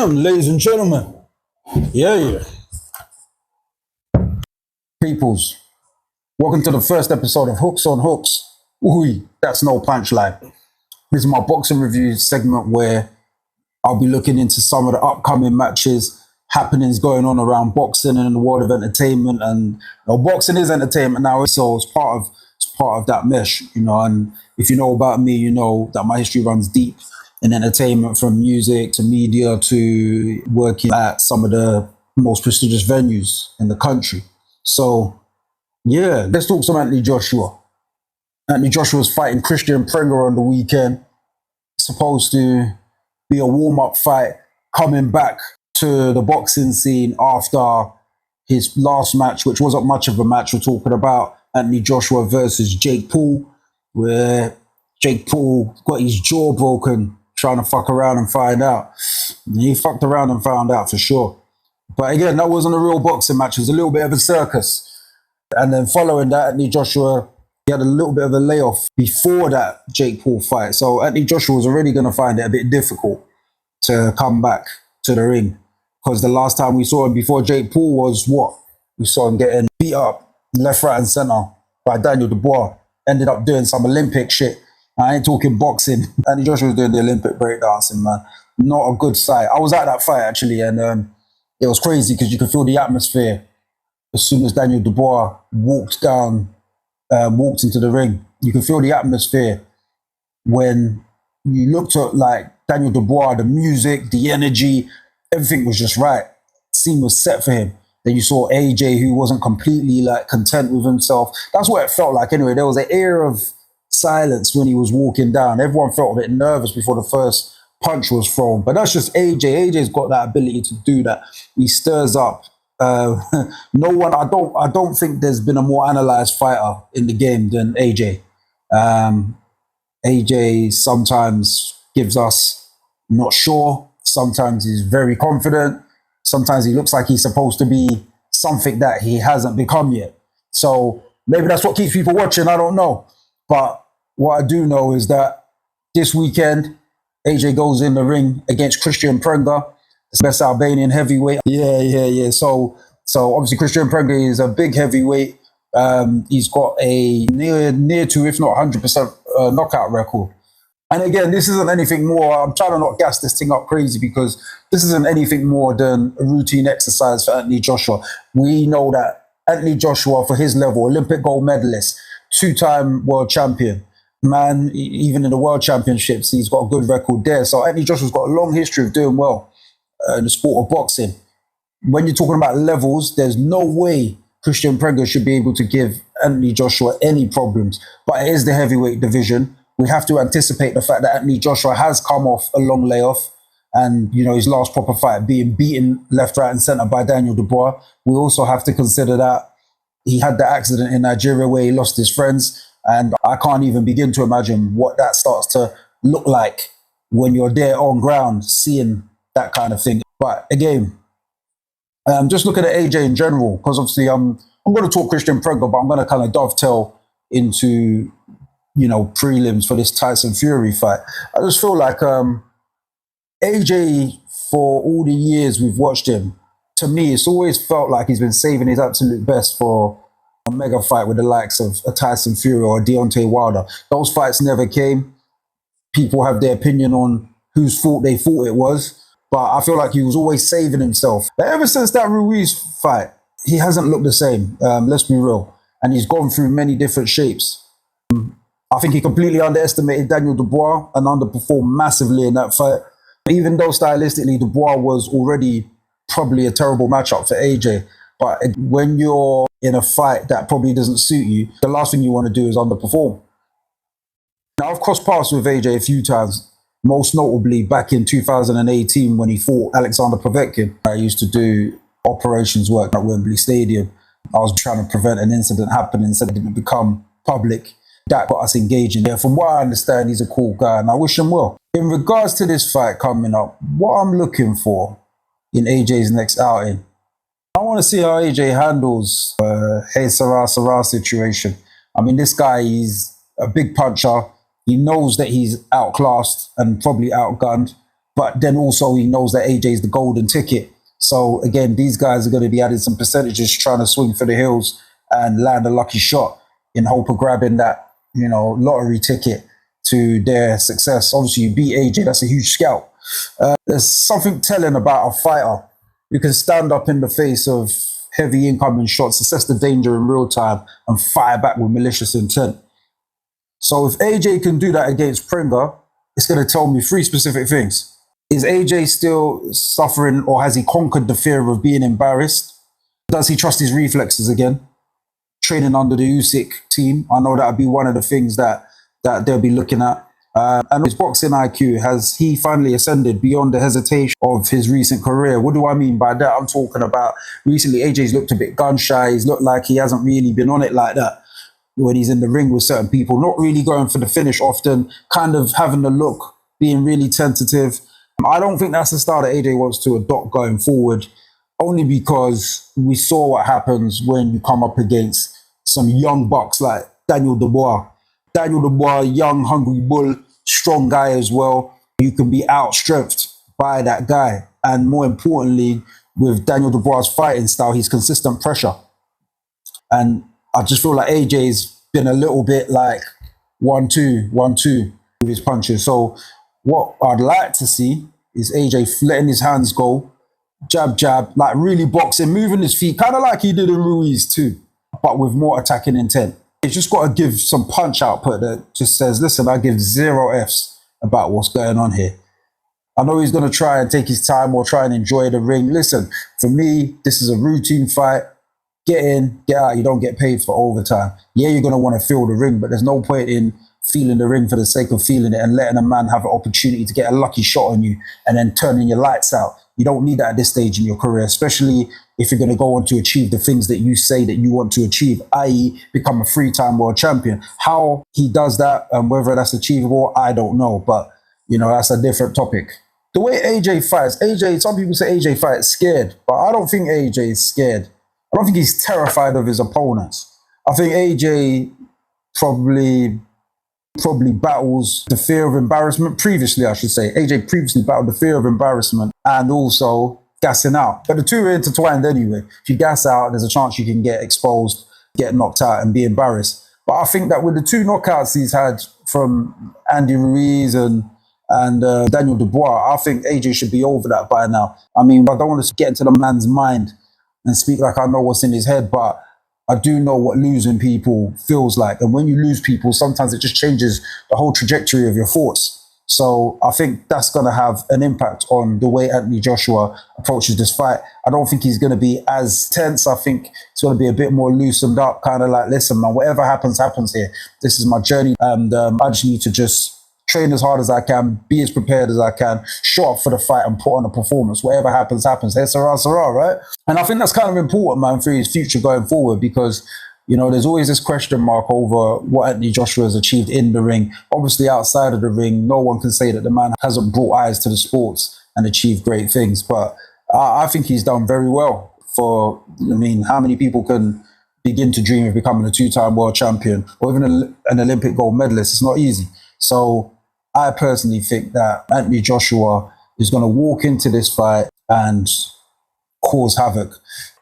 Ladies and gentlemen. Yeah. Peoples, welcome to the first episode of Hooks on Hooks. Ooh, that's no punchline. This is my boxing review segment where I'll be looking into some of the upcoming matches, happenings going on around boxing and in the world of entertainment. And boxing is entertainment now, so it's part of that mesh, And if you know about me, you know that my history runs deep in entertainment, from music to media to working at some of the most prestigious venues in the country. So, yeah, let's talk some Anthony Joshua. Anthony Joshua's fighting Kristian Prenga on the weekend. Supposed to be a warm-up fight, coming back to the boxing scene after his last match, which wasn't much of a match. We're talking about Anthony Joshua versus Jake Paul, where Jake Paul got his jaw broken trying to fuck around and find out. And he fucked around and found out for sure. But again, that wasn't a real boxing match. It was a little bit of a circus. And then following that, Anthony Joshua, he had a little bit of a layoff before that Jake Paul fight. So Anthony Joshua was already going to find it a bit difficult to come back to the ring. Because the last time we saw him before Jake Paul was what? We saw him getting beat up left, right and center by Daniel Dubois. Ended up doing some Olympic shit. I ain't talking boxing. Anthony Joshua was doing the Olympic breakdancing, man. Not a good sight. I was at that fight, actually, and it was crazy because you could feel the atmosphere as soon as Daniel Dubois walked into the ring. You could feel the atmosphere when you looked at, like, Daniel Dubois, the music, the energy, everything was just right. Scene was set for him. Then you saw AJ, who wasn't completely, like, content with himself. That's what it felt like anyway. There was an air of silence when he was walking down. Everyone felt a bit nervous before the first punch was thrown. But that's just AJ. AJ's got that ability to do that. He stirs up. No one. I don't think there's been a more analyzed fighter in the game than AJ. AJ sometimes gives us not sure. Sometimes he's very confident. Sometimes he looks like he's supposed to be something that he hasn't become yet. So maybe that's what keeps people watching. I don't know. But what I do know is that this weekend, AJ goes in the ring against Kristian Prenga, the best Albanian heavyweight. Yeah. So obviously Kristian Prenga is a big heavyweight. He's got a near to, if not 100% knockout record. And again, this isn't anything more. I'm trying to not gas this thing up crazy because this isn't anything more than a routine exercise for Anthony Joshua. We know that Anthony Joshua, for his level, Olympic gold medalist, two-time world champion, man, even in the world championships, he's got a good record there. So Anthony Joshua's got a long history of doing well in the sport of boxing. When you're talking about levels, there's no way Kristian Prenga should be able to give Anthony Joshua any problems. But it is the heavyweight division. We have to anticipate the fact that Anthony Joshua has come off a long layoff and, his last proper fight being beaten left, right and center by Daniel Dubois. We also have to consider that he had the accident in Nigeria where he lost his friends. And I can't even begin to imagine what that starts to look like when you're there on ground, seeing that kind of thing. But again, just looking at AJ in general, because obviously I'm going to talk Kristian Prenga, but I'm going to kind of dovetail into, prelims for this Tyson Fury fight. I just feel like AJ, for all the years we've watched him, to me, it's always felt like he's been saving his absolute best for a mega fight with the likes of a Tyson Fury or a Deontay Wilder. Those fights never came. People have their opinion on whose fault they thought it was, but I feel like he was always saving himself. But ever since that Ruiz fight, he hasn't looked the same, let's be real. And he's gone through many different shapes. I think he completely underestimated Daniel Dubois and underperformed massively in that fight. Even though stylistically Dubois was already probably a terrible matchup for AJ. But when you're in a fight that probably doesn't suit you, the last thing you want to do is underperform. Now, I've crossed paths with AJ a few times, most notably back in 2018 when he fought Alexander Povetkin. I used to do operations work at Wembley Stadium. I was trying to prevent an incident happening so it didn't become public. That got us engaging there. From what I understand, he's a cool guy and I wish him well. In regards to this fight coming up, what I'm looking for in AJ's next outing, I want to see how AJ handles Hey Sarah situation. I mean, this guy, he's a big puncher. He knows that he's outclassed and probably outgunned. But then also he knows that AJ is the golden ticket. So again, these guys are going to be adding some percentages, trying to swing for the hills and land a lucky shot in hope of grabbing that, lottery ticket to their success. Obviously, you beat AJ, that's a huge scout. There's something telling about a fighter who can stand up in the face of heavy incoming shots, assess the danger in real time, and fire back with malicious intent. So if AJ can do that against Prenga, it's going to tell me three specific things. Is AJ still suffering, or has he conquered the fear of being embarrassed? Does he trust his reflexes again? Training under the Usyk team, I know that would be one of the things that they'll be looking at. And his boxing IQ, has he finally ascended beyond the hesitation of his recent career? What do I mean by that? I'm talking about recently AJ's looked a bit gun shy. He's looked like he hasn't really been on it like that when he's in the ring with certain people, not really going for the finish often, kind of having a look, being really tentative. I don't think that's the style that AJ wants to adopt going forward, only because we saw what happens when you come up against some young bucks like Daniel Dubois. Daniel Dubois, young, hungry bull, strong guy as well. You can be outstripped by that guy. And more importantly, with Daniel Dubois' fighting style, he's consistent pressure. And I just feel like AJ's been a little bit like 1-2, 1-2 with his punches. So what I'd like to see is AJ letting his hands go, jab, jab, like really boxing, moving his feet, kind of like he did in Ruiz too, but with more attacking intent. He's just got to give some punch output that just says, listen, I give 0 Fs about what's going on here. I know he's going to try and take his time or try and enjoy the ring. Listen, for me, this is a routine fight. Get in, get out. You don't get paid for overtime. Yeah, you're going to want to feel the ring, but there's no point in feeling the ring for the sake of feeling it and letting a man have an opportunity to get a lucky shot on you and then turning your lights out. You don't need that at this stage in your career, especially if you're going to go on to achieve the things that you say that you want to achieve, i.e. become a 3-time world champion. How he does that and whether that's achievable, I don't know. But, that's a different topic. The way AJ fights, some people say AJ fights scared, but I don't think AJ is scared. I don't think he's terrified of his opponents. I think AJ probably battles the fear of embarrassment previously, I should say. AJ previously battled the fear of embarrassment and also gassing out. But the two are intertwined anyway. If you gas out, there's a chance you can get exposed, get knocked out and be embarrassed. But I think that with the 2 knockouts he's had from Andy Ruiz and Daniel Dubois, I think AJ should be over that by now. I mean, I don't want to get into the man's mind and speak like I know what's in his head, but I do know what losing people feels like. And when you lose people, sometimes it just changes the whole trajectory of your thoughts. So I think that's going to have an impact on the way Anthony Joshua approaches this fight. I don't think he's going to be as tense. I think it's going to be a bit more loosened up, kind of like, listen, man, whatever happens, happens here. This is my journey. And I just need to just train as hard as I can, be as prepared as I can, show up for the fight and put on a performance. Whatever happens, happens. Hey, Sarah, right? And I think that's kind of important, man, for his future going forward, because, there's always this question mark over what Anthony Joshua has achieved in the ring. Obviously, outside of the ring, no one can say that the man hasn't brought eyes to the sports and achieved great things. But I think he's done very well how many people can begin to dream of becoming a 2-time world champion or even an Olympic gold medalist? It's not easy. So I personally think that Anthony Joshua is going to walk into this fight and cause havoc.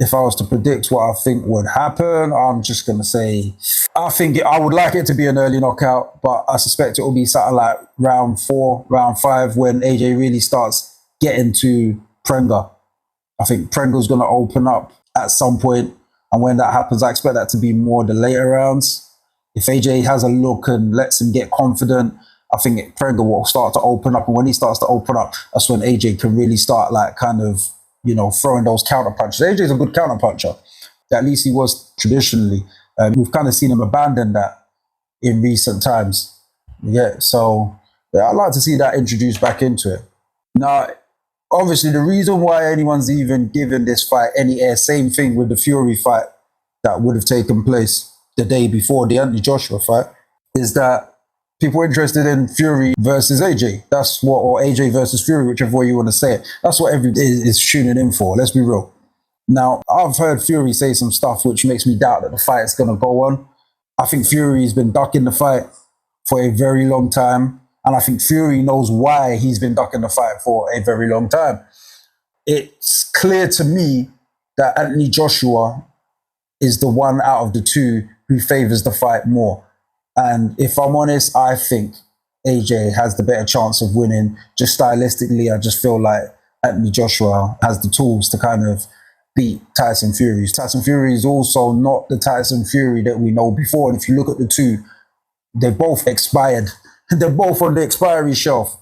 If I was to predict what I think would happen, I'm just going to say, I would like it to be an early knockout, but I suspect it will be something like round 4, round 5, when AJ really starts getting to Prenga. I think Prenga's going to open up at some point, and when that happens, I expect that to be more the later rounds. If AJ has a look and lets him get confident, I think Prenga will start to open up. And when he starts to open up, that's when AJ can really start throwing those counter punches. AJ's a good counter puncher. At least he was traditionally. We've kind of seen him abandon that in recent times. Yeah, so I'd like to see that introduced back into it. Now, obviously, the reason why anyone's even given this fight any air, same thing with the Fury fight that would have taken place the day before the Anthony Joshua fight, is that people are interested in Fury versus AJ. Or AJ versus Fury, whichever way you want to say it. That's what everybody is tuning in for. Let's be real. Now, I've heard Fury say some stuff which makes me doubt that the fight's going to go on. I think Fury's been ducking the fight for a very long time. And I think Fury knows why he's been ducking the fight for a very long time. It's clear to me that Anthony Joshua is the one out of the two who favors the fight more. And if I'm honest, I think AJ has the better chance of winning. Just stylistically, I just feel like Anthony Joshua has the tools to kind of beat Tyson Fury. Tyson Fury is also not the Tyson Fury that we know before. And if you look at the two, they both expired. They're both on the expiry shelf.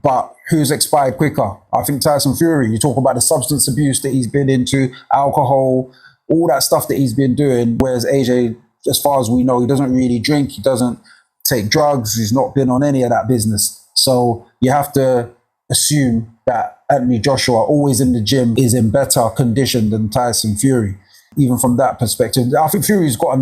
But who's expired quicker? I think Tyson Fury. You talk about the substance abuse that he's been into, alcohol, all that stuff that he's been doing. Whereas AJ, as far as we know, he doesn't really drink. He doesn't take drugs. He's not been on any of that business. So you have to assume that Anthony Joshua, always in the gym, is in better condition than Tyson Fury. Even from that perspective, I think Fury's got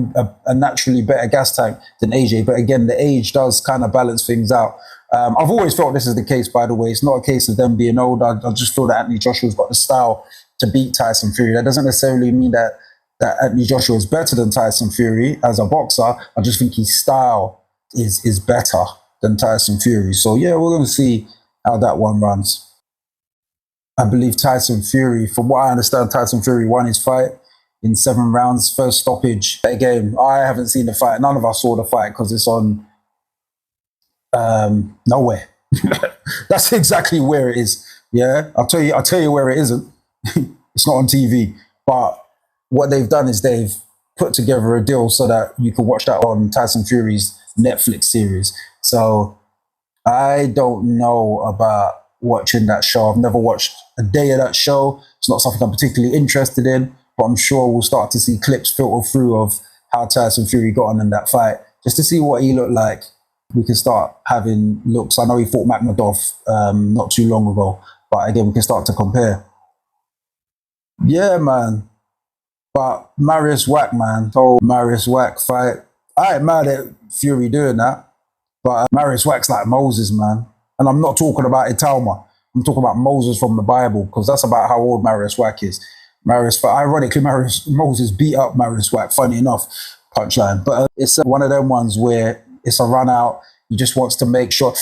a naturally better gas tank than AJ. But again, the age does kind of balance things out. I've always felt this is the case, by the way. It's not a case of them being old. I just feel that Anthony Joshua's got the style to beat Tyson Fury. That doesn't necessarily mean that Anthony Joshua is better than Tyson Fury as a boxer. I just think his style is better than Tyson Fury. So yeah, we're going to see how that one runs. I believe Tyson Fury, from what I understand, Tyson Fury won his fight in 7 rounds, first stoppage. Again, I haven't seen the fight. None of us saw the fight because it's on nowhere. That's exactly where it is. Yeah, I'll tell you where it isn't. It's not on TV. But what they've done is they've put together a deal so that you can watch that on Tyson Fury's Netflix series. So I don't know about watching that show. I've never watched a day of that show. It's not something I'm particularly interested in, but I'm sure we'll start to see clips filter through of how Tyson Fury got on in that fight, just to see what he looked like. We can start having looks. I know he fought Makhmudov not too long ago, but again, we can start to compare. Yeah, man. But Marius Wack, man. Oh, Marius Wack fight. I ain't mad at Fury doing that, but Marius Wack's like Moses, man. And I'm not talking about Italma. I'm talking about Moses from the Bible, because that's about how old Marius Wack is. Ironically, Moses beat up Marius Wack, funny enough, punchline. But it's one of them ones where it's a run out. He just wants to make sure.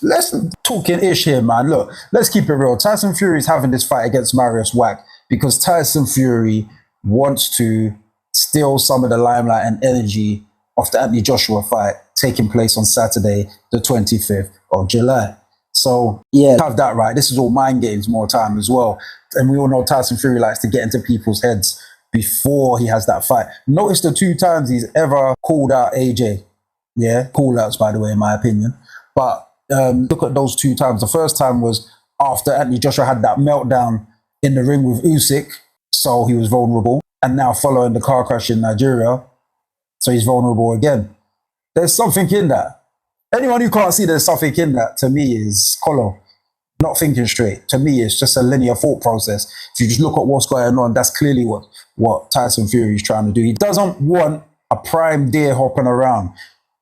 Let's talking ish here, man. Look, let's keep it real. Tyson Fury is having this fight against Marius Wack because Tyson Fury wants to steal some of the limelight and energy of the Anthony Joshua fight taking place on Saturday, the 25th of July. So, yeah, have that right. This is all mind games more time as well. And we all know Tyson Fury likes to get into people's heads before he has that fight. Notice the 2 times he's ever called out AJ. Yeah, call outs, by the way, in my opinion. But look at those 2 times. The first time was after Anthony Joshua had that meltdown in the ring with Usyk, so he was vulnerable. And now following the car crash in Nigeria, so he's vulnerable again. There's something in that. Anyone who can't see there's something in that, to me, is Colo. Not thinking straight. To me, it's just a linear thought process. If you just look at what's going on, that's clearly what Tyson Fury is trying to do. He doesn't want a prime deer hopping around.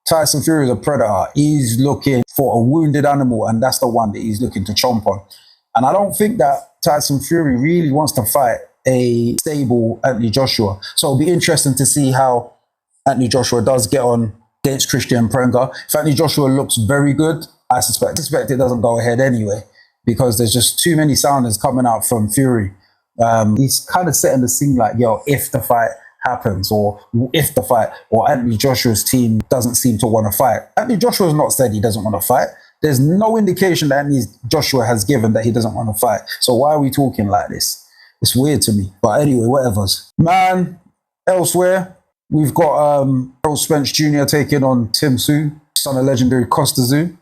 Tyson Fury is a predator. He's looking for a wounded animal, and that's the one that he's looking to chomp on. And I don't think that Tyson Fury really wants to fight a stable Anthony Joshua. So it'll be interesting to see how Anthony Joshua does get on against Kristian Prenga. If Anthony Joshua looks very good, I suspect it doesn't go ahead anyway, because there's just too many sounders coming out from Fury. He's kind of setting the scene like, yo, if the fight happens, or Anthony Joshua's team doesn't seem to want to fight. Anthony Joshua's not said he doesn't want to fight. There's no indication that Anthony Joshua has given that he doesn't want to fight. So why are we talking like this? It's weird to me. But anyway, whatever's. Man, elsewhere, we've got Errol Spence Jr. taking on Tim Tszyu, son of legendary Costa Tszyu.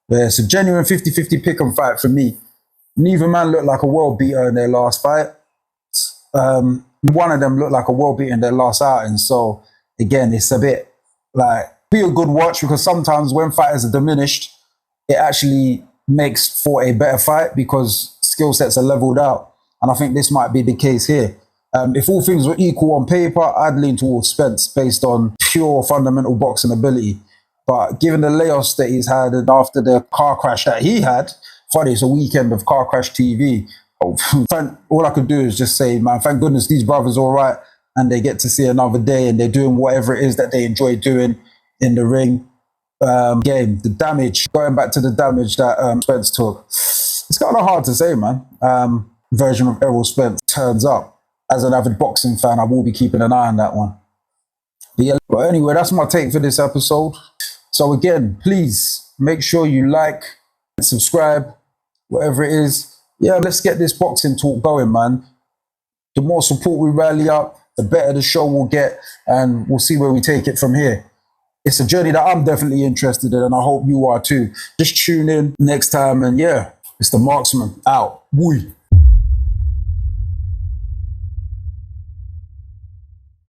Yeah, it's a genuine 50-50 pick and fight for me. Neither man looked like a world beater in their last fight. One of them looked like a world beater in their last outing. So again, it's a bit like, be a good watch, because sometimes when fighters are diminished, it actually makes for a better fight because skill sets are leveled out. And I think this might be the case here. If all things were equal on paper, I'd lean towards Spence based on pure fundamental boxing ability. But given the layoffs that he's had and after the car crash that he had, funny, it's a weekend of car crash TV. All I could do is just say, man, thank goodness these brothers are all right and they get to see another day and they're doing whatever it is that they enjoy doing in the ring. game, the damage, going back to the damage that Spence took. It's kind of hard to say, man. Version of Errol Spence turns up. As an avid boxing fan, I will be keeping an eye on that one. But anyway, that's my take for this episode. So again, please make sure you like, subscribe, whatever it is. Yeah, let's get this boxing talk going, man. The more support we rally up, the better the show will get, and we'll see where we take it from here. It's a journey that I'm definitely interested in, and I hope you are too. Just tune in next time, and yeah, it's the Marksman out. Woo.